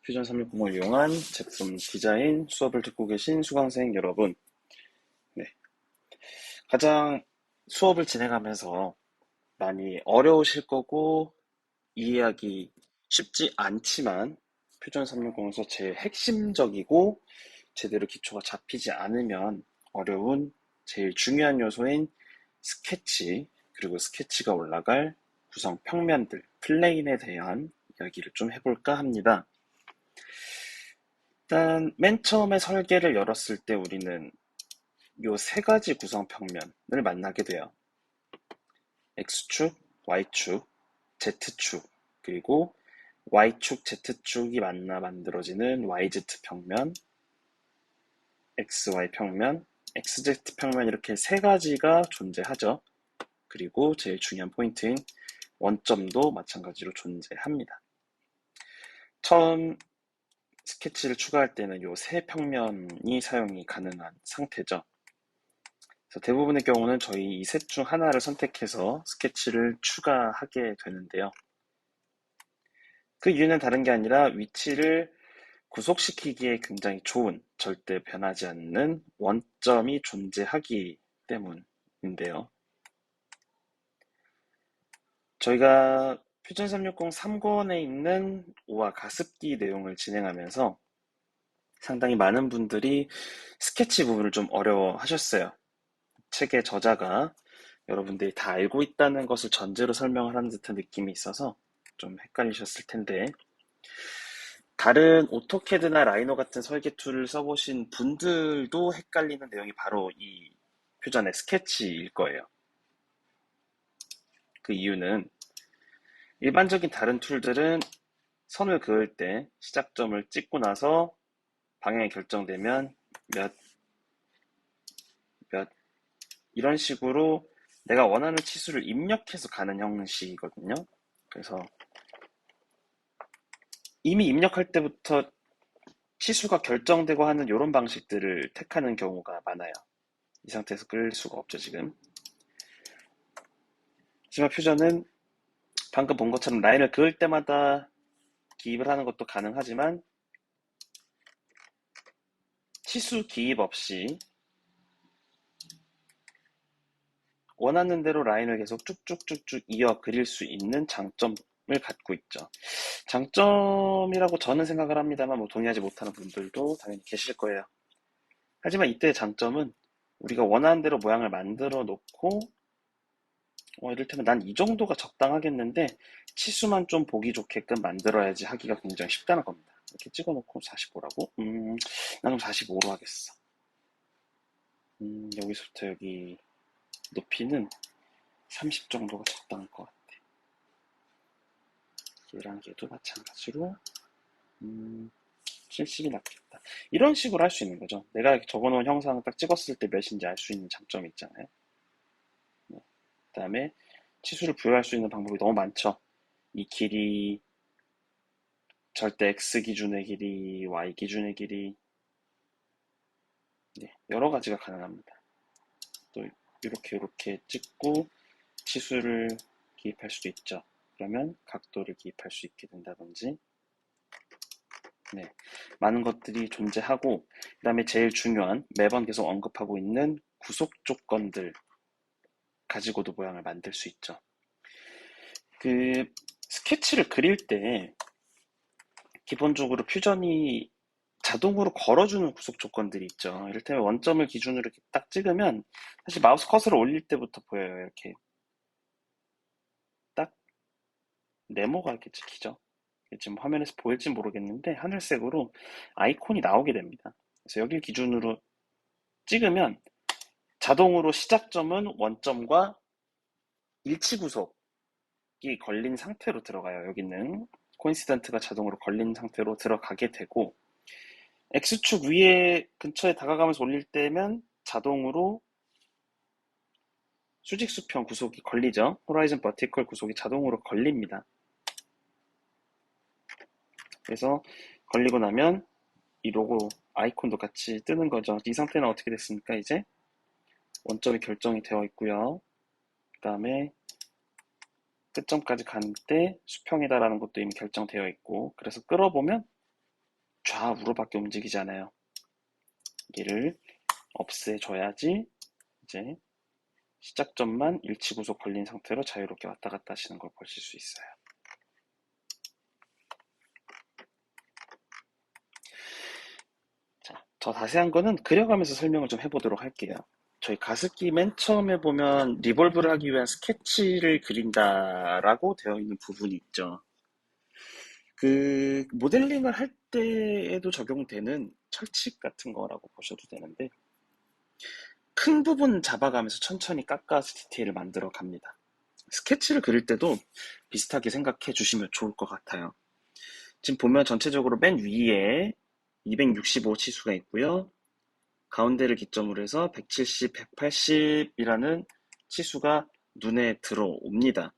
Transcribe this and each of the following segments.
퓨전 360을 이용한 제품 디자인 수업을 듣고 계신 수강생 여러분, 네. 가장 수업을 진행하면서 많이 어려우실 거고 이해하기 쉽지 않지만 퓨전 360에서 제일 핵심적이고 제대로 기초가 잡히지 않으면 어려운 제일 중요한 요소인 스케치, 그리고 스케치가 올라갈 구성 평면들, 플레인에 대한 이야기를 좀 해볼까 합니다. 일단 맨 처음에 설계를 열었을 때 우리는 요 세 가지 구성 평면을 만나게 돼요. X축, Y축, Z축, 그리고 Y축, Z축이 만나 만들어지는 YZ 평면, XY 평면, XZ 평면 이렇게 세 가지가 존재하죠. 그리고 제일 중요한 포인트인 원점도 마찬가지로 존재합니다. 처음 스케치를 추가할 때는 요 세 평면이 사용이 가능한 상태죠. 그래서 대부분의 경우는 저희 이 셋 중 하나를 선택해서 스케치를 추가하게 되는데요. 그 이유는 다른 게 아니라 위치를 구속시키기에 굉장히 좋은, 절대 변하지 않는 원점이 존재하기 때문인데요. 저희가 퓨전 360 3권에 있는 오와 가습기 내용을 진행하면서 상당히 많은 분들이 스케치 부분을 좀 어려워하셨어요. 책의 저자가 여러분들이 다 알고 있다는 것을 전제로 설명을 하는 듯한 느낌이 있어서 좀 헷갈리셨을 텐데, 다른 오토캐드나 라이노 같은 설계 툴을 써보신 분들도 헷갈리는 내용이 바로 이 퓨전의 스케치일 거예요. 그 이유는 일반적인 다른 툴들은 선을 그을 때 시작점을 찍고 나서 방향이 결정되면 몇, 몇, 이런 식으로 내가 원하는 치수를 입력해서 가는 형식이거든요. 그래서 이미 입력할 때부터 치수가 결정되고 하는 이런 방식들을 택하는 경우가 많아요. 이 상태에서 끌 수가 없죠, 지금. 하지만 퓨전은 방금 본 것처럼 라인을 그을 때마다 기입을 하는 것도 가능하지만 치수 기입 없이 원하는 대로 라인을 계속 쭉쭉쭉쭉 이어 그릴 수 있는 장점을 갖고 있죠. 장점이라고 저는 생각을 합니다만 뭐 동의하지 못하는 분들도 당연히 계실 거예요. 하지만 이때의 장점은 우리가 원하는 대로 모양을 만들어 놓고 이를테면 난 이 정도가 적당하겠는데 치수만 좀 보기 좋게끔 만들어야지 하기가 굉장히 쉽다는 겁니다. 이렇게 찍어놓고 45라고? 나는 45로 하겠어. 여기서부터 여기 높이는 30 정도가 적당할 것 같아. 얘랑 얘도 마찬가지로 70이 낫겠다. 이런 식으로 할 수 있는 거죠. 내가 적어놓은 형상을 딱 찍었을 때 몇인지 알 수 있는 장점이 있잖아요. 네. 그다음에 치수를 부여할 수 있는 방법이 너무 많죠. 이 길이 절대 X 기준의 길이, Y 기준의 길이, 네, 여러 가지가 가능합니다. 또 이렇게 찍고 치수를 기입할 수도 있죠. 그러면 각도를 기입할 수 있게 된다든지, 네, 많은 것들이 존재하고, 그 다음에 제일 중요한 매번 계속 언급하고 있는 구속 조건들 가지고도 모양을 만들 수 있죠. 그 스케치를 그릴 때 기본적으로 퓨전이 자동으로 걸어주는 구속 조건들이 있죠. 이를테면 원점을 기준으로 이렇게 딱 찍으면 사실 마우스 커서를 올릴 때부터 보여요. 이렇게 딱 네모가 이렇게 찍히죠. 지금 화면에서 보일지 모르겠는데 하늘색으로 아이콘이 나오게 됩니다. 그래서 여기를 기준으로 찍으면 자동으로 시작점은 원점과 일치 구속이 걸린 상태로 들어가요. 여기는 코인시던트가 자동으로 걸린 상태로 들어가게 되고, X축 위에 근처에 다가가면서 올릴 때면 자동으로 수직 수평 구속이 걸리죠. 호라이즌 버티컬 구속이 자동으로 걸립니다. 그래서 걸리고 나면 이 로고 아이콘도 같이 뜨는 거죠. 이 상태는 어떻게 됐습니까? 이제 원점이 결정이 되어 있고요. 그 다음에 끝점까지 가는 때 수평이다라는 것도 이미 결정되어 있고, 그래서 끌어보면 좌우로밖에 움직이잖아요. 얘를 없애줘야지 이제 시작점만 일치구속 걸린 상태로 자유롭게 왔다 갔다 하시는 걸 보실 수 있어요. 자, 더 자세한 거는 그려가면서 설명을 좀 해보도록 할게요. 저희 가습기 맨 처음에 보면 리볼브를 하기 위한 스케치를 그린다라고 되어 있는 부분이 있죠. 그 모델링을 할 때에도 적용되는 철칙 같은 거라고 보셔도 되는데 큰 부분 잡아가면서 천천히 깎아서 디테일을 만들어 갑니다. 스케치를 그릴 때도 비슷하게 생각해 주시면 좋을 것 같아요. 지금 보면 전체적으로 맨 위에 265 치수가 있고요. 가운데를 기점으로 해서 170, 180이라는 치수가 눈에 들어옵니다.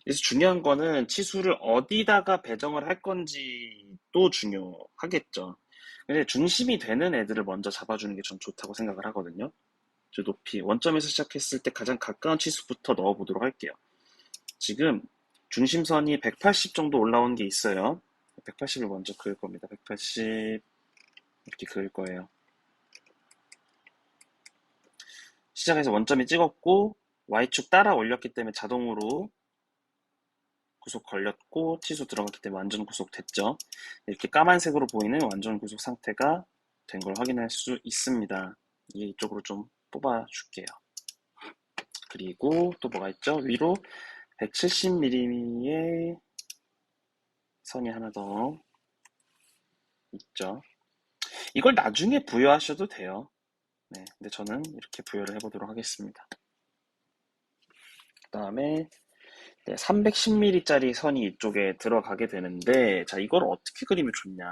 그래서 중요한 거는 치수를 어디다가 배정을 할 건지도 중요하겠죠. 근데 중심이 되는 애들을 먼저 잡아주는 게 전 좋다고 생각을 하거든요. 저 높이 원점에서 시작했을 때 가장 가까운 치수부터 넣어보도록 할게요. 지금 중심선이 180 정도 올라온 게 있어요. 180을 먼저 그을 겁니다. 180 이렇게 그을 거예요. 시작해서 원점이 찍었고 Y축 따라 올렸기 때문에 자동으로 구속 걸렸고 치수 들어갔기 때문에 완전 구속 됐죠. 이렇게 까만색으로 보이는 완전 구속 상태가 된 걸 확인할 수 있습니다. 이게 이쪽으로 좀 뽑아 줄게요. 그리고 또 뭐가 있죠? 위로 170mm의 선이 하나 더 있죠. 이걸 나중에 부여하셔도 돼요. 네, 근데 저는 이렇게 부여를 해보도록 하겠습니다. 그 다음에 310mm짜리 선이 이쪽에 들어가게 되는데, 자, 이걸 어떻게 그리면 좋냐?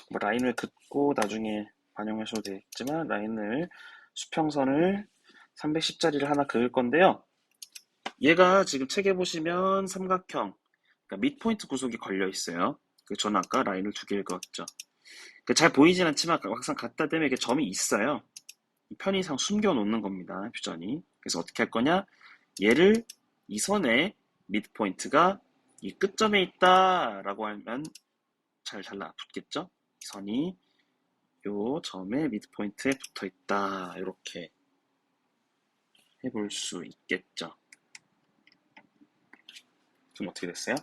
뭐 라인을 긋고 나중에 반영하셔도 되겠지만, 라인을, 수평선을 310짜리를 하나 그을 건데요. 얘가 지금 책에 보시면 삼각형, 그러니까 midpoint 구속이 걸려 있어요. 저는 아까 라인을 두 개를 그었죠. 잘 보이진 않지만 막상 갖다 대면 이게 점이 있어요. 편의상 숨겨 놓는 겁니다. 퓨전이. 그래서 어떻게 할 거냐? 얘를 이 선의 미드포인트가 이 끝점에 있다라고 하면 잘 달라붙겠죠? 이 선이 요 점의 미드포인트에 붙어 있다. 이렇게 해볼 수 있겠죠. 그럼 어떻게 됐어요?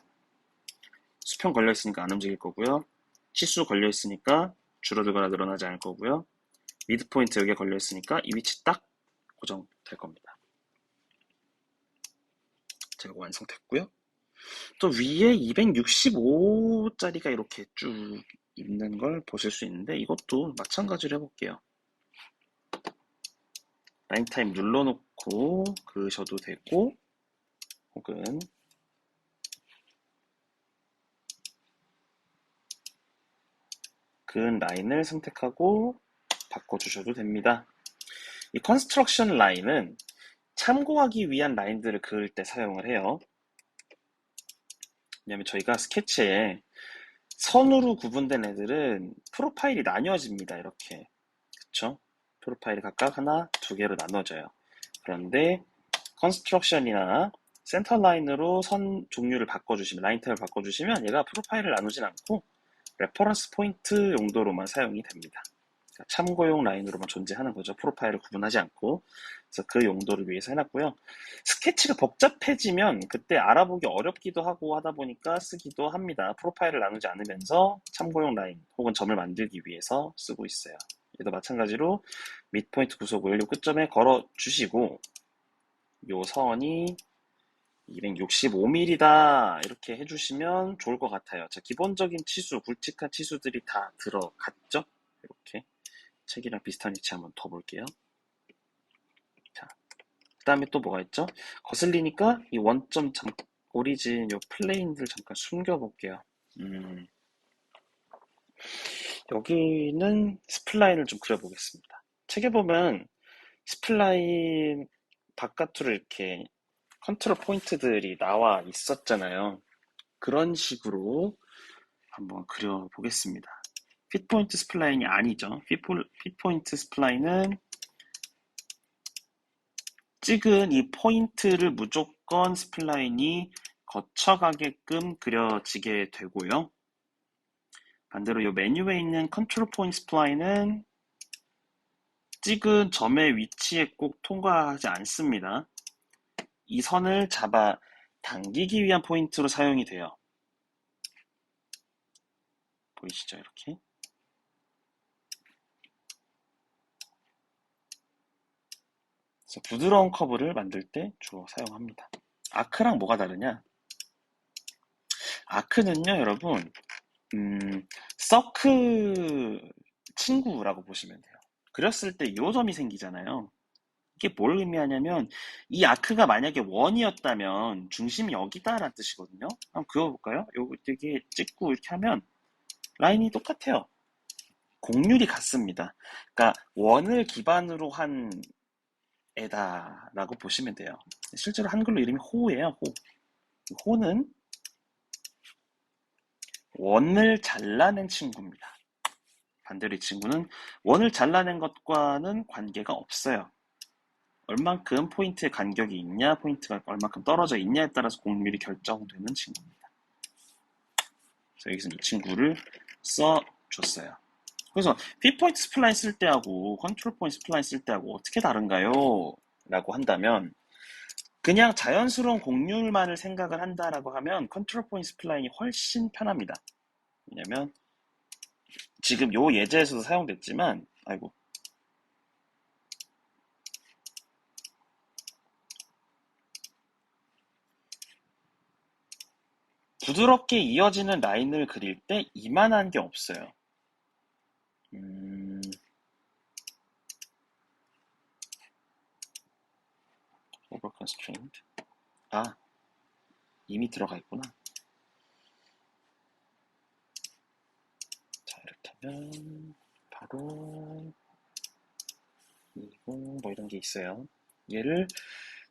수평 걸려 있으니까 안 움직일 거고요. 치수 걸려 있으니까 줄어들거나 늘어나지 않을 거고요. 미드포인트 여기에 걸려 있으니까 이 위치 딱 고정될 겁니다. 제가 완성됐고요. 또 위에 265짜리가 이렇게 쭉 있는 걸 보실 수 있는데 이것도 마찬가지로 해볼게요. 라인 타임 눌러놓고 그으셔도 되고 혹은 그은 라인을 선택하고 바꿔주셔도 됩니다. 이 컨스트럭션 라인은 참고하기 위한 라인들을 그을 때 사용을 해요. 왜냐면 저희가 스케치에 선으로 구분된 애들은 프로파일이 나뉘어집니다. 이렇게. 그쵸? 프로파일이 각각 하나, 두 개로 나눠져요. 그런데 컨스트럭션이나 센터 라인으로 선 종류를 바꿔주시면, 라인 타입을 바꿔주시면 얘가 프로파일을 나누진 않고 레퍼런스 포인트 용도로만 사용이 됩니다. 참고용 라인으로만 존재하는 거죠. 프로파일을 구분하지 않고. 그래서 그 용도를 위해서 해놨고요. 스케치가 복잡해지면 그때 알아보기 어렵기도 하고 하다 보니까 쓰기도 합니다. 프로파일을 나누지 않으면서 참고용 라인 혹은 점을 만들기 위해서 쓰고 있어요. 얘도 마찬가지로 midpoint 구속을 요 끝점에 걸어 주시고 요 선이 265mm다 이렇게 해주시면 좋을 것 같아요. 자, 기본적인 치수, 굵직한 치수들이 다 들어갔죠? 이렇게 책이랑 비슷한 위치 한번 더 볼게요. 자, 그 다음에 또 뭐가 있죠? 거슬리니까 이 원점 오리진 요 플레인들 잠깐 숨겨볼게요. 여기는 스플라인을 좀 그려보겠습니다. 책에 보면 스플라인 바깥으로 이렇게 컨트롤 포인트들이 나와 있었잖아요. 그런 식으로 한번 그려보겠습니다. 핏포인트 스플라인이 아니죠. 핏포인트 스플라인은 찍은 이 포인트를 무조건 스플라인이 거쳐가게끔 그려지게 되고요. 반대로 이 메뉴에 있는 컨트롤 포인트 스플라인은 찍은 점의 위치에 꼭 통과하지 않습니다. 이 선을 잡아 당기기 위한 포인트로 사용이 돼요. 보이시죠? 이렇게. 그래서 부드러운 커브를 만들 때 주로 사용합니다. 아크랑 뭐가 다르냐? 아크는요, 여러분, 서클 친구라고 보시면 돼요. 그렸을 때 요점이 생기잖아요. 이게 뭘 의미하냐면 이 아크가 만약에 원이었다면 중심이 여기다라는 뜻이거든요. 한번 그어볼까요? 요거 되게 찍고 이렇게 하면 라인이 똑같아요. 곡률이 같습니다. 그러니까 원을 기반으로 한 애다라고 보시면 돼요. 실제로 한글로 이름이 호예요. 호. 호는 원을 잘라낸 친구입니다. 반대로 이 친구는 원을 잘라낸 것과는 관계가 없어요. 얼만큼 포인트의 간격이 있냐, 포인트가 얼만큼 떨어져 있냐에 따라서 곡률이 결정되는 친구입니다. 그래서 여기서 이 친구를 써줬어요. 그래서 P-포인트 스플라인 쓸 때하고 컨트롤 포인트 스플라인 쓸 때하고 어떻게 다른가요? 라고 한다면 그냥 자연스러운 곡률만을 생각을 한다라고 하면 컨트롤 포인트 스플라인이 훨씬 편합니다. 왜냐면 지금 요 예제에서도 사용됐지만 아이고 부드럽게 이어지는 라인을 그릴 때 이만한 게 없어요. over constraint. 아, 이미 들어가 있구나. 자, 이렇다면 바로 20 뭐 이런 게 있어요. 얘를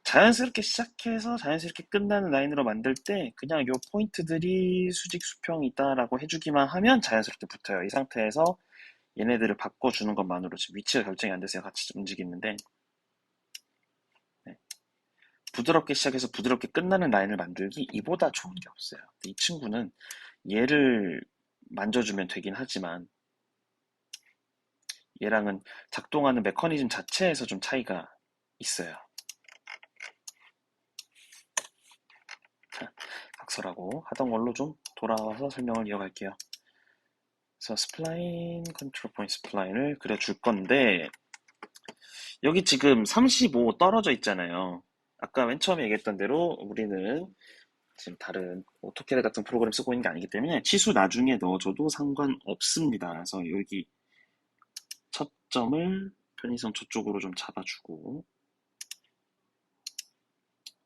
자연스럽게 시작해서 자연스럽게 끝나는 라인으로 만들 때 그냥 요 포인트들이 수직 수평이다라고 해주기만 하면 자연스럽게 붙어요. 이 상태에서 얘네들을 바꿔주는 것만으로 지금 위치가 결정이 안 돼서 같이 움직이는데 네. 부드럽게 시작해서 부드럽게 끝나는 라인을 만들기 이보다 좋은 게 없어요. 이 친구는 얘를 만져주면 되긴 하지만 얘랑은 작동하는 메커니즘 자체에서 좀 차이가 있어요. 자, 각설하고 하던 걸로 좀 돌아와서 설명을 이어갈게요. 그래서 스플라인, 컨트롤 포인트 스플라인을 그려줄 건데 여기 지금 35 떨어져 있잖아요. 아까 맨 처음에 얘기했던 대로 우리는 지금 다른 오토캐드 같은 프로그램 쓰고 있는 게 아니기 때문에 치수 나중에 넣어줘도 상관없습니다. 그래서 여기 첫 점을 편의성 저쪽으로 좀 잡아주고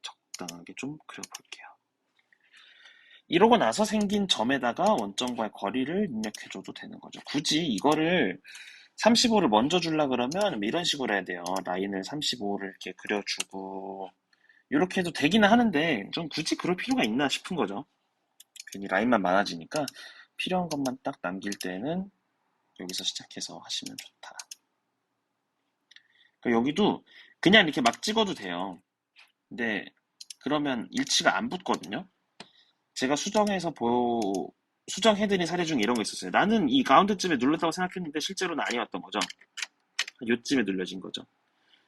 적당하게 좀 그려볼게요. 이러고 나서 생긴 점에다가 원점과의 거리를 입력해줘도 되는 거죠. 굳이 이거를 35를 먼저 주려 그러면 이런 식으로 해야 돼요. 라인을 35를 이렇게 그려주고 이렇게 해도 되기는 하는데 좀 굳이 그럴 필요가 있나 싶은 거죠. 괜히 라인만 많아지니까 필요한 것만 딱 남길 때는 여기서 시작해서 하시면 좋다. 그러니까 여기도 그냥 이렇게 막 찍어도 돼요. 근데 그러면 일치가 안 붙거든요. 제가 수정해드린 사례 중에 이런 거 있었어요. 나는 이 가운데쯤에 눌렀다고 생각했는데 실제로는 아니었던 거죠. 요쯤에 눌려진 거죠.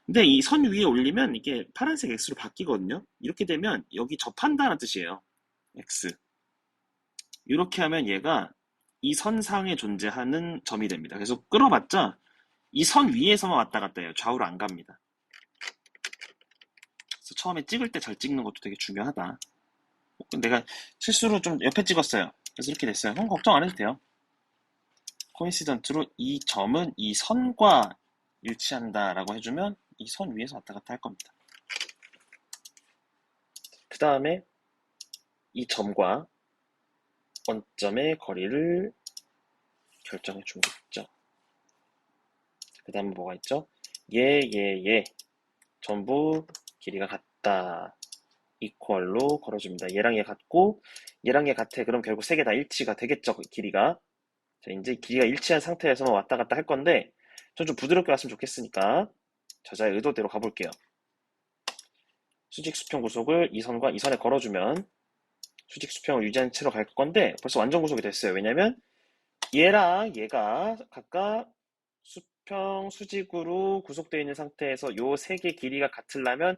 근데 이 선 위에 올리면 이게 파란색 X로 바뀌거든요. 이렇게 되면 여기 접한다는 뜻이에요. X. 이렇게 하면 얘가 이 선상에 존재하는 점이 됩니다. 그래서 끌어봤자 이 선 위에서만 왔다 갔다 해요. 좌우로 안 갑니다. 그래서 처음에 찍을 때 잘 찍는 것도 되게 중요하다. 내가 실수로 좀 옆에 찍었어요. 그래서 이렇게 됐어요. 그럼 걱정 안 해도 돼요. 코인시던트로 이 점은 이 선과 일치한다라고 해주면 이 선 위에서 왔다 갔다 할 겁니다. 그 다음에 이 점과 원점의 거리를 결정해 주면 되겠죠. 그 다음에 뭐가 있죠? 얘 전부 길이가 같다. 이퀄로 걸어줍니다. 얘랑 얘 같고 얘랑 얘 같아. 그럼 결국 세 개 다 일치가 되겠죠. 길이가. 자, 이제 길이가 일치한 상태에서 왔다 갔다 할 건데 전 좀 부드럽게 왔으면 좋겠으니까 저자의 의도대로 가볼게요. 수직 수평 구속을 이 선과 이 선에 걸어주면 수직 수평을 유지한 채로 갈 건데 벌써 완전 구속이 됐어요. 왜냐면 얘랑 얘가 각각 수평, 수직으로 구속되어 있는 상태에서 요 세 개 길이가 같으려면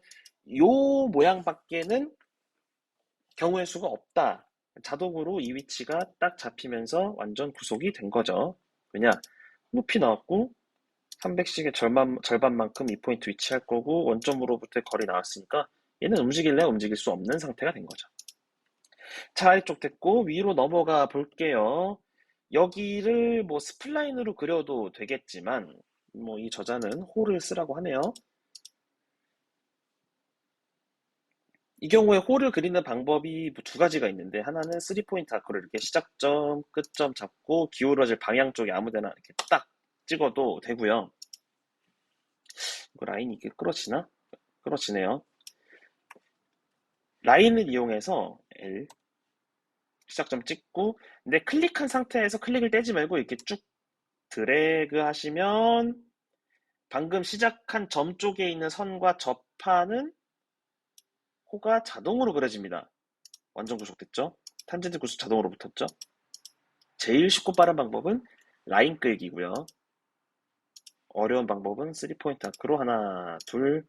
요 모양밖에는 경우의 수가 없다. 자동으로 이 위치가 딱 잡히면서 완전 구속이 된 거죠. 왜냐? 높이 나왔고 300씩의 절반만큼 이 포인트 위치할 거고 원점으로부터의 거리 나왔으니까 얘는 움직일래 움직일 수 없는 상태가 된 거죠. 자, 아래쪽 됐고 위로 넘어가 볼게요. 여기를 뭐 스플라인으로 그려도 되겠지만 뭐 이 저자는 홀을 쓰라고 하네요. 이 경우에 홀을 그리는 방법이 두 가지가 있는데 하나는 3포인트 아크로 이렇게 시작점, 끝점 잡고 기울어질 방향 쪽에 아무데나 이렇게 딱 찍어도 되고요. 이거 라인이 이렇게 끌어지나? 끌어지네요. 라인을 이용해서 L 시작점 찍고 근데 클릭한 상태에서 클릭을 떼지 말고 이렇게 쭉 드래그 하시면 방금 시작한 점 쪽에 있는 선과 접하는 호가 자동으로 그려집니다. 완전 구속됐죠? 탄젠트 구속 자동으로 붙었죠? 제일 쉽고 빠른 방법은 라인 끌기고요. 어려운 방법은 3포인트 아크로 하나, 둘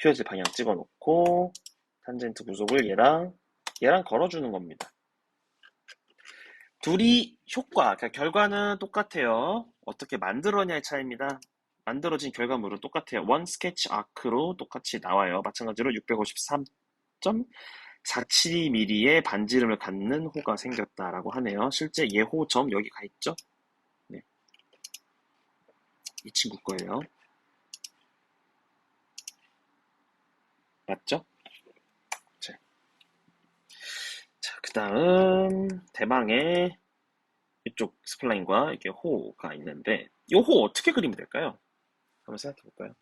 휘어질 방향 찍어 놓고 탄젠트 구속을 얘랑 걸어주는 겁니다. 둘이 효과, 그러니까 결과는 똑같아요. 어떻게 만들어냐의 차이입니다. 만들어진 결과물은 똑같아요. 원 스케치 아크로 똑같이 나와요. 마찬가지로 653.47mm의 반지름을 갖는 호가 생겼다라고 하네요. 실제 예호점 여기 가 있죠? 네, 이 친구 거예요. 맞죠? 자, 그 다음 대망의 이쪽 스플라인과 이게 호가 있는데 이 호 어떻게 그리면 될까요? 한번 생각해 볼까요?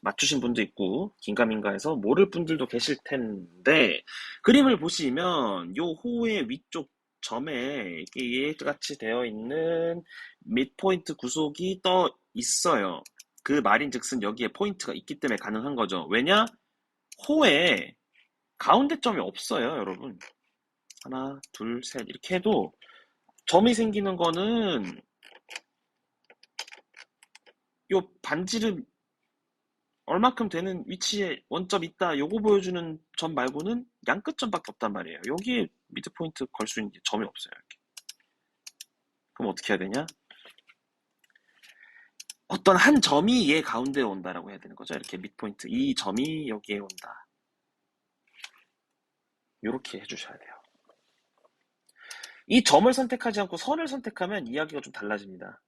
맞추신 분도 있고 긴가민가해서 모를 분들도 계실 텐데 그림을 보시면 요 호의 위쪽 점에 이게 얘같이 되어 있는 mid포인트 구속이 떠 있어요. 그 말인즉슨 여기에 포인트가 있기 때문에 가능한 거죠. 왜냐? 호에 가운데 점이 없어요, 여러분. 하나, 둘, 셋 이렇게 해도 점이 생기는 거는 요 반지름 얼마큼 되는 위치에 원점 있다 요거 보여주는 점 말고는 양끝점밖에 없단 말이에요. 여기에 미드포인트 걸 수 있는 점이 없어요. 이렇게. 그럼 어떻게 해야 되냐? 어떤 한 점이 얘 가운데에 온다라고 해야 되는 거죠. 이렇게 미드포인트 이 점이 여기에 온다. 이렇게 해주셔야 돼요. 이 점을 선택하지 않고 선을 선택하면 이야기가 좀 달라집니다.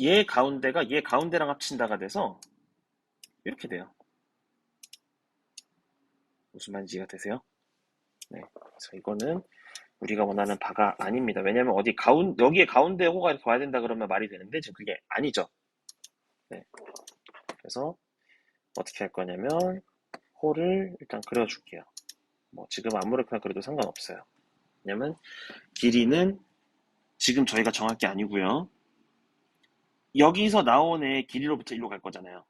얘 가운데가 얘 가운데랑 합친다가 돼서 이렇게 돼요. 무슨 말인지 이해가 되세요? 네. 그래서 이거는 우리가 원하는 바가 아닙니다. 왜냐면 여기에 가운데 호가 이렇게 와야 된다 그러면 말이 되는데 지금 그게 아니죠. 네. 그래서 어떻게 할 거냐면 호를 일단 그려줄게요. 뭐 지금 아무렇게나 그려도 상관없어요. 왜냐면 길이는 지금 저희가 정할 게 아니고요. 여기서 나온 애 길이로부터 일로 갈 거잖아요.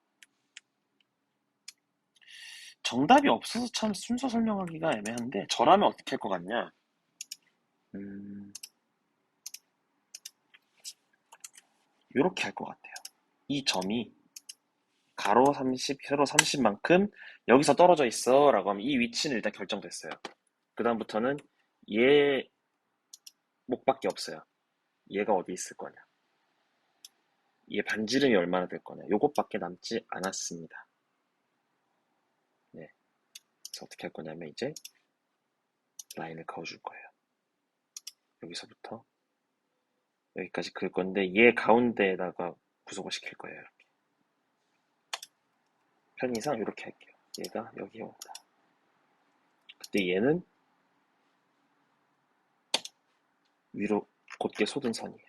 정답이 없어서 참 순서 설명하기가 애매한데 저라면 어떻게 할 것 같냐? 이렇게 할 것 같아요. 이 점이 가로 30, 세로 30만큼 여기서 떨어져 있어 라고 하면 이 위치는 일단 결정됐어요. 그 다음부터는 얘 목밖에 없어요. 얘가 어디 있을 거냐. 얘 반지름이 얼마나 될 거냐. 요것밖에 남지 않았습니다. 네. 그래서 어떻게 할 거냐면 이제 라인을 그어줄 거예요. 여기서부터 여기까지 그을 건데 얘 가운데에다가 구속을 시킬 거예요. 이렇게. 편의상 이렇게 할게요. 얘가 여기에 온다. 그때 얘는 위로 곧게 솟은 선이에요.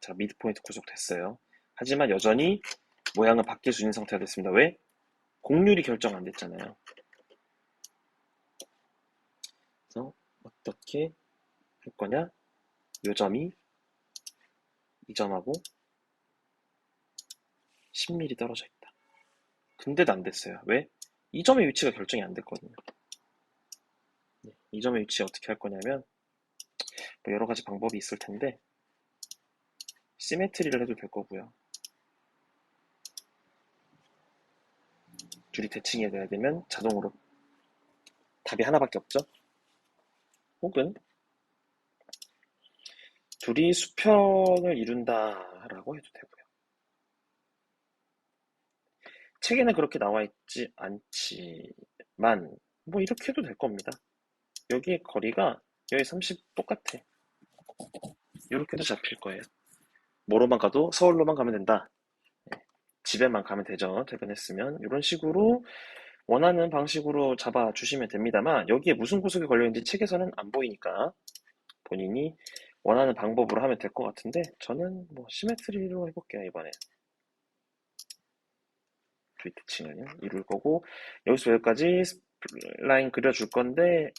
자, 미드포인트 구속됐어요. 하지만 여전히 모양은 바뀔 수 있는 상태가 됐습니다. 왜? 곡률이 결정 안 됐잖아요. 그래서 어떻게 할 거냐? 요 점이 이 점하고 10mm 떨어져 있다. 근데도 안 됐어요. 왜? 이 점의 위치가 결정이 안 됐거든요. 이 점의 위치 어떻게 할 거냐면 뭐 여러 가지 방법이 있을 텐데 시메트리를 해도 될 거고요. 둘이 대칭이 돼야 되면 자동으로 답이 하나밖에 없죠. 혹은 둘이 수평을 이룬다라고 해도 되고요. 책에는 그렇게 나와 있지 않지만 뭐 이렇게 해도 될 겁니다. 여기에 거리가 여기 30 똑같아. 이렇게도 잡힐 거예요. 뭐로만 가도 서울로만 가면 된다. 집에만 가면 되죠. 퇴근했으면. 이런 식으로 원하는 방식으로 잡아주시면 됩니다만 여기에 무슨 구석이 걸려있는지 책에서는 안 보이니까 본인이 원하는 방법으로 하면 될 것 같은데 저는 뭐 시메트리로 해볼게요. 이번에 브리티칭을 이룰 거고 여기서 여기까지 라인 그려줄 건데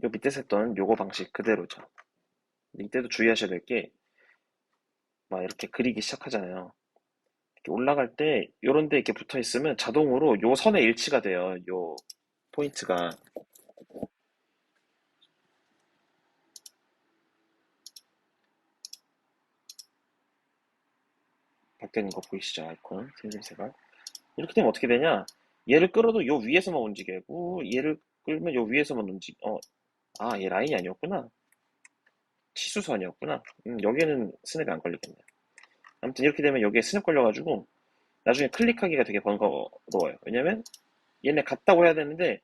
요 밑에서 했던 요거 방식 그대로죠. 이때도 주의하셔야 될 게 막 이렇게 그리기 시작하잖아요. 이렇게 올라갈 때 요런 데 이렇게 붙어 있으면 자동으로 요 선에 일치가 돼요. 요 포인트가 바뀌는 거 보이시죠? 아이콘 생김새가 이렇게 되면 어떻게 되냐? 얘를 끌어도 요 위에서만 움직이고 얘를 끌면 요 위에서만 얘 라인이 아니었구나. 치수선이었구나. 여기에는 스냅이 안 걸리겠네요. 아무튼 이렇게 되면 여기에 스냅 걸려가지고 나중에 클릭하기가 되게 번거로워요. 왜냐면 얘네 같다고 해야 되는데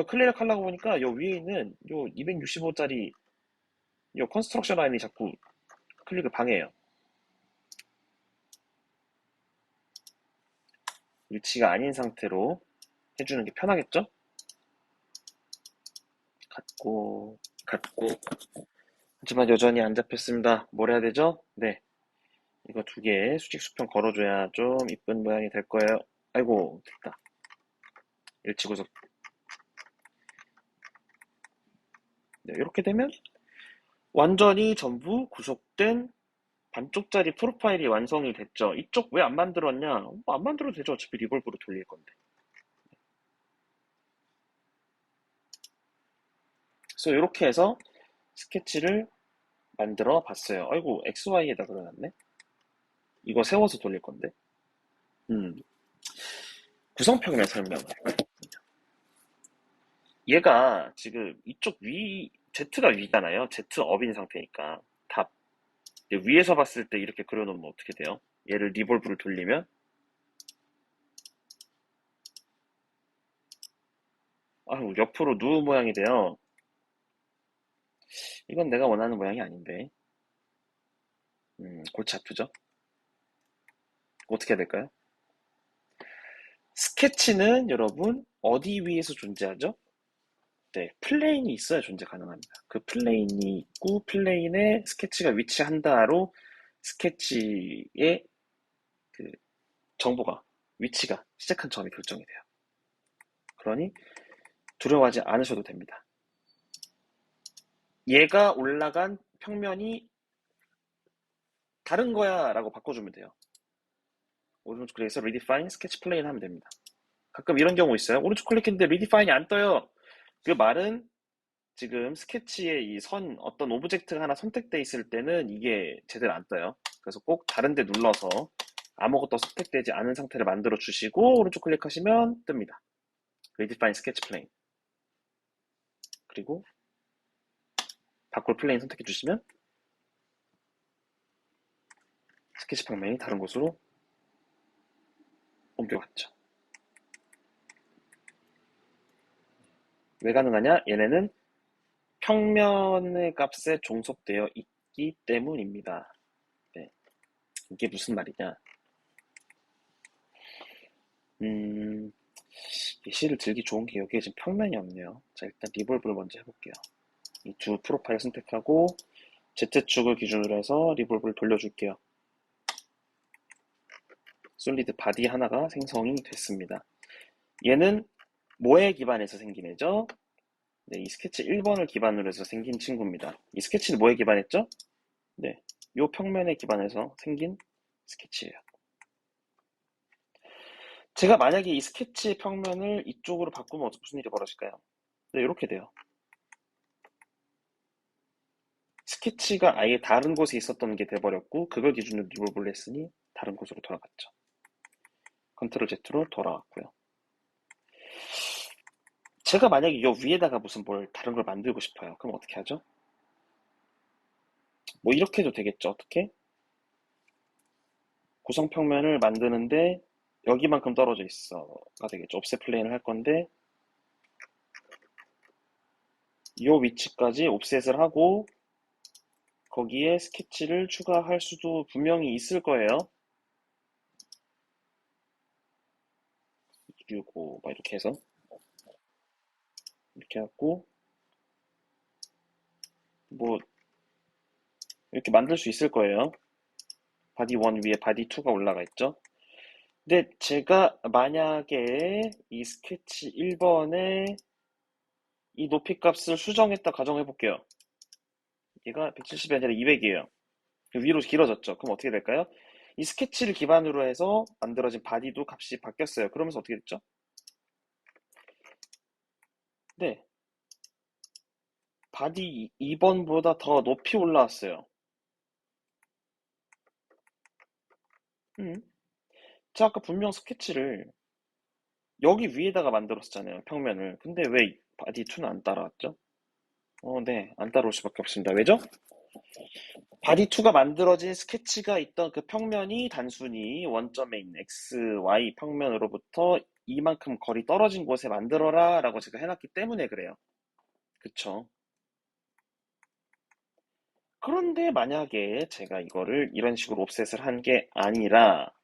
클릭하려고 보니까 요 위에 있는 요 265짜리 요 컨스트럭션 라인이 자꾸 클릭을 방해해요. 위치가 아닌 상태로 해주는 게 편하겠죠? 같고 하지만 여전히 안 잡혔습니다. 뭘 해야 되죠? 네, 이거 두 개 수직 수평 걸어줘야 좀 이쁜 모양이 될 거예요. 아이고 됐다. 일치구석. 네, 이렇게 되면 완전히 전부 구속된 반쪽짜리 프로파일이 완성이 됐죠. 이쪽 왜 안 만들었냐? 안 만들어도 되죠. 어차피 리볼브로 돌릴 건데. 그래서 이렇게 해서 스케치를 만들어 봤어요. 아이고 XY에다 그려놨네. 이거 세워서 돌릴 건데. 음, 구성평면 설명을. 얘가 지금 이쪽 Z가 위잖아요. Z업인 상태니까. 답. 위에서 봤을 때 이렇게 그려놓으면 어떻게 돼요? 얘를 리볼브를 돌리면 옆으로 누우 모양이 돼요. 이건 내가 원하는 모양이 아닌데. 골치 아프죠? 어떻게 해야 될까요? 스케치는 여러분 어디 위에서 존재하죠? 네, 플레인이 있어야 존재 가능합니다. 그 플레인이 있고 플레인에 스케치가 위치한다로 스케치의 그 정보가 위치가 시작한 점이 결정이 돼요. 그러니 두려워하지 않으셔도 됩니다. 얘가 올라간 평면이 다른 거야 라고 바꿔주면 돼요. 오른쪽 클릭해서 redefine sketch plane 하면 됩니다. 가끔 이런 경우 있어요. 오른쪽 클릭했는데 redefine이 안 떠요. 그 말은 지금 스케치에 이 어떤 오브젝트가 하나 선택돼 있을 때는 이게 제대로 안 떠요. 그래서 꼭 다른 데 눌러서 아무것도 선택되지 않은 상태를 만들어 주시고 오른쪽 클릭하시면 뜹니다. redefine sketch plane. 그리고 바꿀 플레인 선택해 주시면 스케치 평면이 다른 곳으로 옮겨갔죠. 왜 가능하냐? 얘네는 평면의 값에 종속되어 있기 때문입니다. 네. 이게 무슨 말이냐? 예시를 들기 좋은 게 여기에 지금 평면이 없네요. 자, 일단 리볼브를 먼저 해볼게요. 이 두 프로파일 선택하고 Z축을 기준으로 해서 리볼브를 돌려줄게요. 솔리드 바디 하나가 생성이 됐습니다. 얘는 뭐에 기반해서 생긴 애죠? 네, 이 스케치 1번을 기반으로 해서 생긴 친구입니다. 이 스케치는 뭐에 기반했죠? 네, 이 평면에 기반해서 생긴 스케치예요. 제가 만약에 이 스케치 평면을 이쪽으로 바꾸면 무슨 일이 벌어질까요? 네, 이렇게 돼요. 스케치가 아예 다른 곳에 있었던 게 돼버렸고 그걸 기준으로 리볼브를 했으니 다른 곳으로 돌아갔죠. 컨트롤 Z로 돌아왔고요. 제가 만약에 이 위에다가 무슨 뭘 다른 걸 만들고 싶어요. 그럼 어떻게 하죠? 뭐 이렇게 해도 되겠죠. 어떻게? 구성평면을 만드는데 여기만큼 떨어져 있어가 되겠죠. 옵셋 플레인을 할 건데 이 위치까지 옵셋을 하고 거기에 스케치를 추가할 수도 분명히 있을 거예요. 그리고 막 이렇게 해서 이렇게 하고 뭐 이렇게 만들 수 있을 거예요. 바디 1 위에 바디 2가 올라가 있죠. 근데 제가 만약에 이 스케치 1번에 이 높이 값을 수정했다 가정해 볼게요. 얘가 170이 아니라 200이에요. 위로 길어졌죠. 그럼 어떻게 될까요? 이 스케치를 기반으로 해서 만들어진 바디도 값이 바뀌었어요. 그러면서 어떻게 됐죠? 네, 바디 2번보다 더 높이 올라왔어요. 제가 아까 분명 스케치를 여기 위에다가 만들었잖아요. 평면을. 근데 왜 바디 2는 안 따라왔죠? 네, 안 따라올 수밖에 없습니다. 왜죠? 바디 2가 만들어진 스케치가 있던 그 평면이 단순히 원점에 있는 X, Y 평면으로부터 이만큼 거리 떨어진 곳에 만들어라 라고 제가 해놨기 때문에 그래요. 그쵸? 그런데 만약에 제가 이거를 이런 식으로 옵셋을 한 게 아니라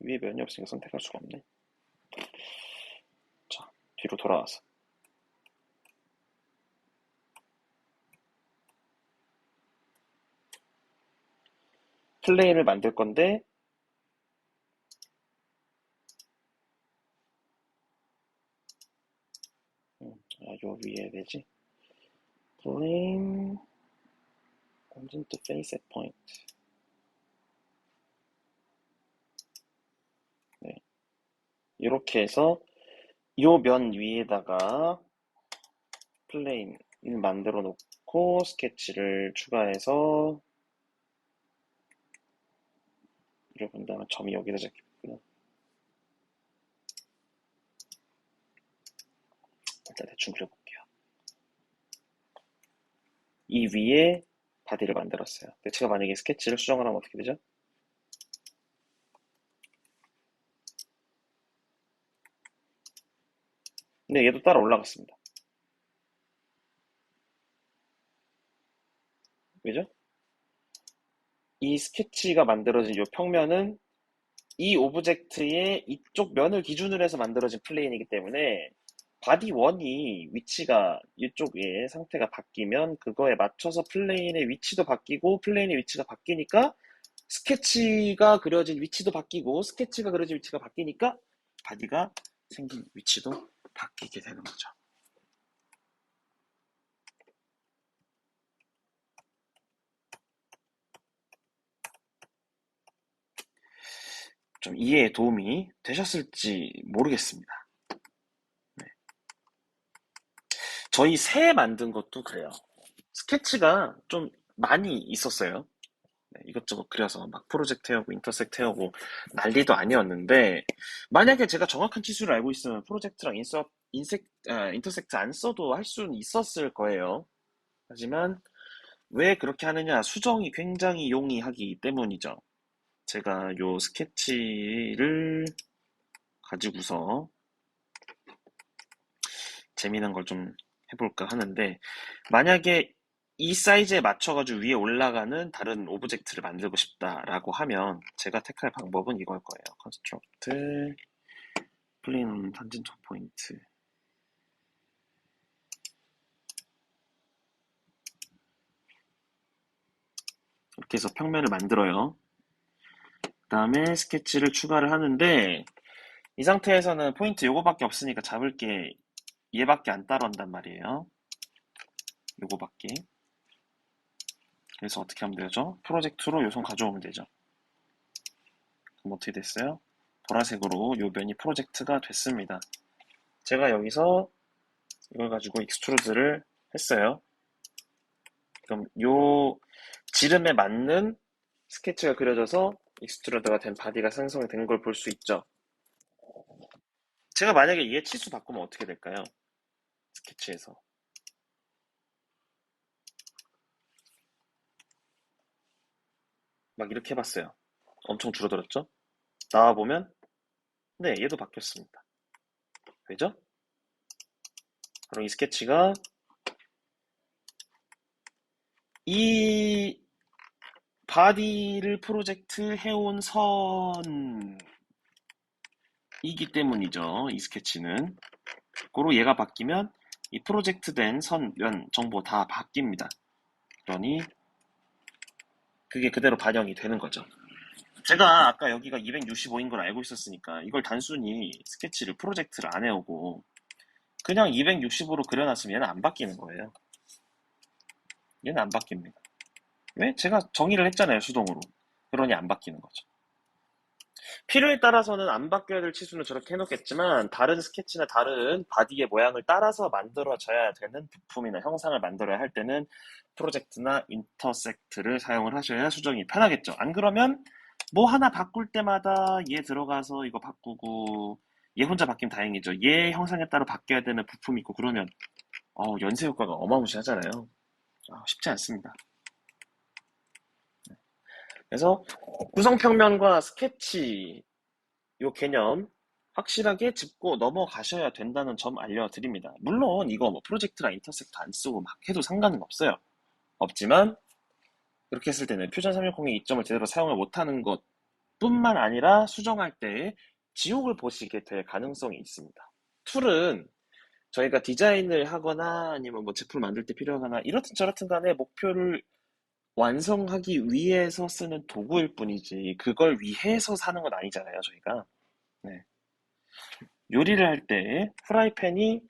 위에 면이 없으니까 선택할 수가 없네. 자, 뒤로 돌아와서 플레인을 만들 건데 요 위에 되지? 플레인 tangent to face at point. 네, 이렇게 해서 요 면 위에다가 플레인을 만들어 놓고 스케치를 추가해서 이를 본다면 점이 여기다 잡히고요. 일단 대충 그려볼게요. 이 위에 바디를 만들었어요. 근데 제가 만약에 스케치를 수정을 하면 어떻게 되죠? 근데 얘도 따라 올라갔습니다. 왜죠? 이 스케치가 만들어진 이 평면은 이 오브젝트의 이쪽 면을 기준으로 해서 만들어진 플레인이기 때문에 바디 1이 위치가 이쪽의 상태가 바뀌면 그거에 맞춰서 플레인의 위치도 바뀌고 플레인의 위치가 바뀌니까 스케치가 그려진 위치도 바뀌고 스케치가 그려진 위치가 바뀌니까 바디가 생긴 위치도 바뀌게 되는 거죠. 좀 이해에 도움이 되셨을지 모르겠습니다. 네. 저희 새 만든 것도 그래요. 스케치가 좀 많이 있었어요. 네, 이것저것 그려서 막 프로젝트 해오고 인터섹트 해오고 난리도 아니었는데 만약에 제가 정확한 치수를 알고 있으면 프로젝트랑 인터섹트 안 써도 할 수는 있었을 거예요. 하지만 왜 그렇게 하느냐? 수정이 굉장히 용이하기 때문이죠. 제가 요 스케치를 가지고서 재미난 걸 좀 해볼까 하는데 만약에 이 사이즈에 맞춰가지고 위에 올라가는 다른 오브젝트를 만들고 싶다라고 하면 제가 택할 방법은 이걸 거예요. construct plane tangent point 이렇게 해서 평면을 만들어요. 그 다음에 스케치를 추가를 하는데 이 상태에서는 포인트 요거밖에 없으니까 잡을 게 얘밖에 안 따라온단 말이에요. 요거밖에. 그래서 어떻게 하면 되죠? 프로젝트로 요선 가져오면 되죠. 그럼 어떻게 됐어요? 보라색으로 요 면이 프로젝트가 됐습니다. 제가 여기서 이걸 가지고 익스트루드를 했어요. 그럼 요 지름에 맞는 스케치가 그려져서 익스트루드가 된 바디가 생성된 걸 볼 수 있죠. 제가 만약에 얘 치수 바꾸면 어떻게 될까요? 스케치에서. 막 이렇게 해봤어요. 엄청 줄어들었죠? 나와보면, 네, 얘도 바뀌었습니다. 왜죠? 바로 이 스케치가 이 바디를 프로젝트 해온 선이기 때문이죠. 이 스케치는. 고로 얘가 바뀌면 이 프로젝트 된 선, 면, 정보 다 바뀝니다. 그러니 그게 그대로 반영이 되는 거죠. 제가 아까 여기가 265인 걸 알고 있었으니까 이걸 단순히 스케치를 프로젝트를 안 해오고 그냥 265로 그려놨으면 얘는 안 바뀌는 거예요. 얘는 안 바뀝니다. 왜? 제가 정의를 했잖아요, 수동으로. 그러니 안 바뀌는 거죠. 필요에 따라서는 안 바뀌어야 될 치수는 저렇게 해놓겠지만 다른 스케치나 다른 바디의 모양을 따라서 만들어져야 되는 부품이나 형상을 만들어야 할 때는 프로젝트나 인터섹트를 사용을 하셔야 수정이 편하겠죠. 안 그러면 뭐 하나 바꿀 때마다 얘 들어가서 이거 바꾸고 얘 혼자 바뀌면 다행이죠. 얘 형상에 따라 바뀌어야 되는 부품이 있고 그러면 연쇄 효과가 어마무시하잖아요. 쉽지 않습니다. 그래서 구성평면과 스케치 요 개념 확실하게 짚고 넘어가셔야 된다는 점 알려드립니다. 물론 이거 뭐 프로젝트랑 인터섹트 안 쓰고 막 해도 상관은 없어요. 없지만 그렇게 했을 때는 퓨전 360의 이점을 제대로 사용을 못하는 것뿐만 아니라 수정할 때 지옥을 보시게 될 가능성이 있습니다. 툴은 저희가 디자인을 하거나 아니면 뭐 제품을 만들 때 필요하거나 이렇든 저렇든 간에 목표를 완성하기 위해서 쓰는 도구일 뿐이지 그걸 위해서 사는 건 아니잖아요, 저희가. 네. 요리를 할 때 후라이팬이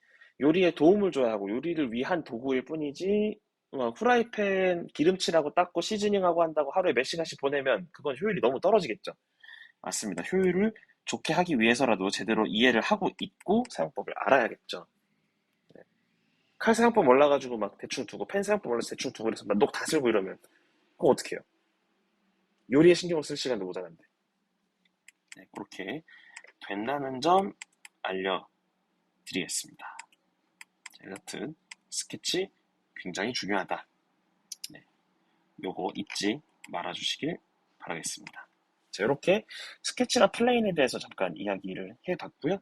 요리에 도움을 줘야 하고 요리를 위한 도구일 뿐이지 후라이팬 기름칠하고 닦고 시즈닝하고 한다고 하루에 몇 시간씩 보내면 그건 효율이 너무 떨어지겠죠. 맞습니다. 효율을 좋게 하기 위해서라도 제대로 이해를 하고 있고 사용법을 알아야겠죠. 칼 사용법 몰라가지고 막 대충 두고 펜 사용법 몰라서 대충 두고 그래서 막 녹 다 쓸고 이러면 그럼 어떻게 해요? 요리에 신경을 쓸 시간도 모자란데. 네, 그렇게 된다는 점 알려드리겠습니다. 여튼 스케치 굉장히 중요하다. 네, 요거 잊지 말아주시길 바라겠습니다. 자, 이렇게 스케치나 플레인에 대해서 잠깐 이야기를 해봤고요.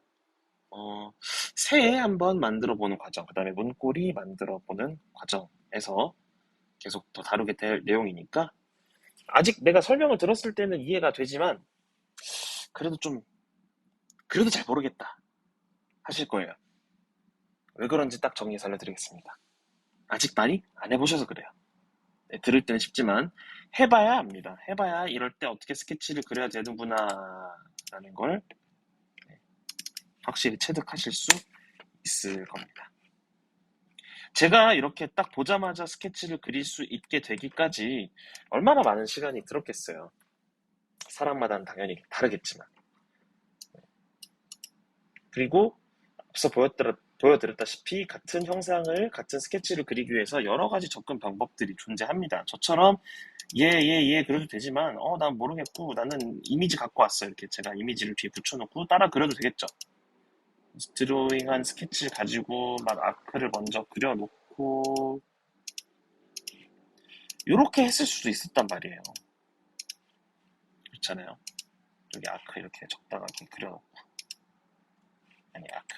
새해 한번 만들어보는 과정, 그 다음에 문고리 만들어보는 과정에서 계속 더 다루게 될 내용이니까 아직 내가 설명을 들었을 때는 이해가 되지만 그래도 그래도 잘 모르겠다 하실 거예요. 왜 그런지 딱 정리해서 알려드리겠습니다. 아직 많이 안 해보셔서 그래요. 네, 들을 때는 쉽지만 해봐야 압니다. 해봐야 이럴 때 어떻게 스케치를 그려야 되는구나 라는 걸 확실히 체득하실 수 있을 겁니다. 제가 이렇게 딱 보자마자 스케치를 그릴 수 있게 되기까지 얼마나 많은 시간이 들었겠어요. 사람마다는 당연히 다르겠지만. 그리고 앞서 보여드렸다시피 같은 형상을, 같은 스케치를 그리기 위해서 여러 가지 접근 방법들이 존재합니다. 저처럼 예, 그려도 되지만, 난 모르겠고, 나는 이미지 갖고 왔어. 이렇게 제가 이미지를 뒤에 붙여놓고 따라 그려도 되겠죠. 드로잉한 스케치 가지고 막 아크를 먼저 그려놓고, 이렇게 했을 수도 있었단 말이에요. 그렇잖아요. 여기 아크 이렇게 적당하게 그려놓고. 아니, 아크.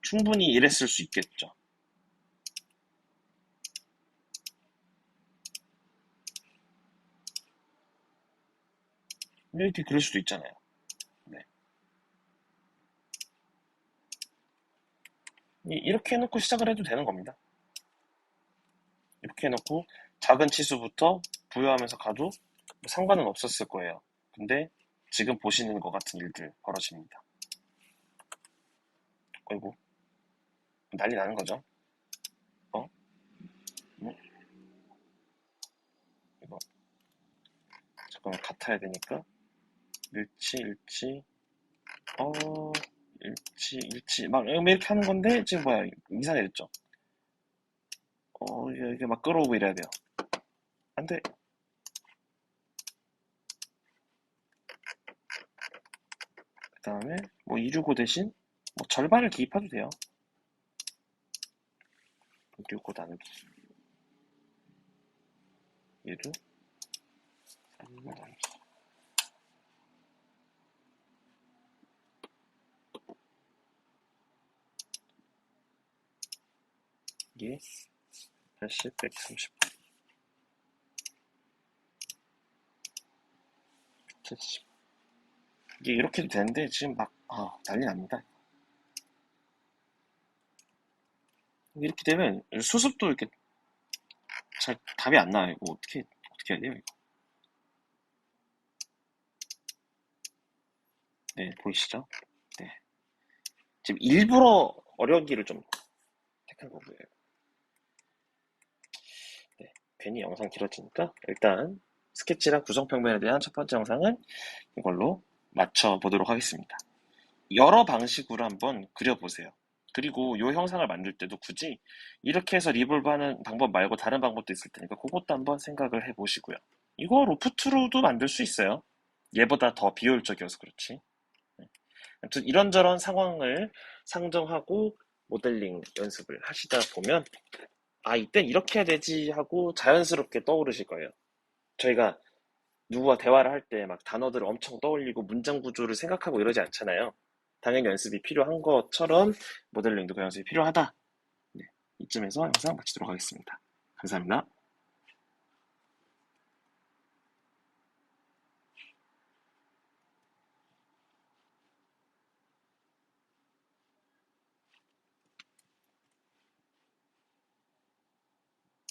충분히 이랬을 수 있겠죠. 이렇게 그릴 수도 있잖아요. 네. 이렇게 해놓고 시작을 해도 되는 겁니다. 이렇게 해놓고 작은 치수부터 부여하면서 가도 상관은 없었을 거예요. 근데 지금 보시는 것 같은 일들 벌어집니다. 어이구, 난리 나는 거죠. 어? 음, 같아야 되니까 일치 일치 막 이렇게 하는 건데 지금 뭐야 이상해졌죠. 이게 막 끌어오고 이래야 돼요. 안 돼. 그 다음에 뭐 265 대신 뭐 절반을 기입해도 돼요. 265 나누기 1을 3을 나누기 이게 80, 130, 70 이게 이렇게 해도 되는데 지금 막 난리 납니다. 이렇게 되면 수습도 이렇게 잘 답이 안 나와요. 이거 어떻게 해야 돼요? 이거? 네, 보이시죠? 네. 지금 일부러 어려운 길을 좀 택한 거고요. 네, 괜히 영상 길어지니까 일단 스케치랑 구성평면에 대한 첫 번째 영상은 이걸로 맞춰보도록 하겠습니다. 여러 방식으로 한번 그려보세요. 그리고 이 형상을 만들 때도 굳이 이렇게 해서 리볼브 하는 방법 말고 다른 방법도 있을 테니까 그것도 한번 생각을 해보시고요. 이거 로프트로도 만들 수 있어요. 얘보다 더 비효율적이어서 그렇지. 아무튼 이런저런 상황을 상정하고 모델링 연습을 하시다 보면 이땐 이렇게 해야 되지 하고 자연스럽게 떠오르실 거예요. 저희가 누구와 대화를 할 때 막 단어들을 엄청 떠올리고 문장 구조를 생각하고 이러지 않잖아요. 당연히 연습이 필요한 것처럼 모델링도 그 연습이 필요하다. 네, 이쯤에서 영상 마치도록 하겠습니다. 감사합니다.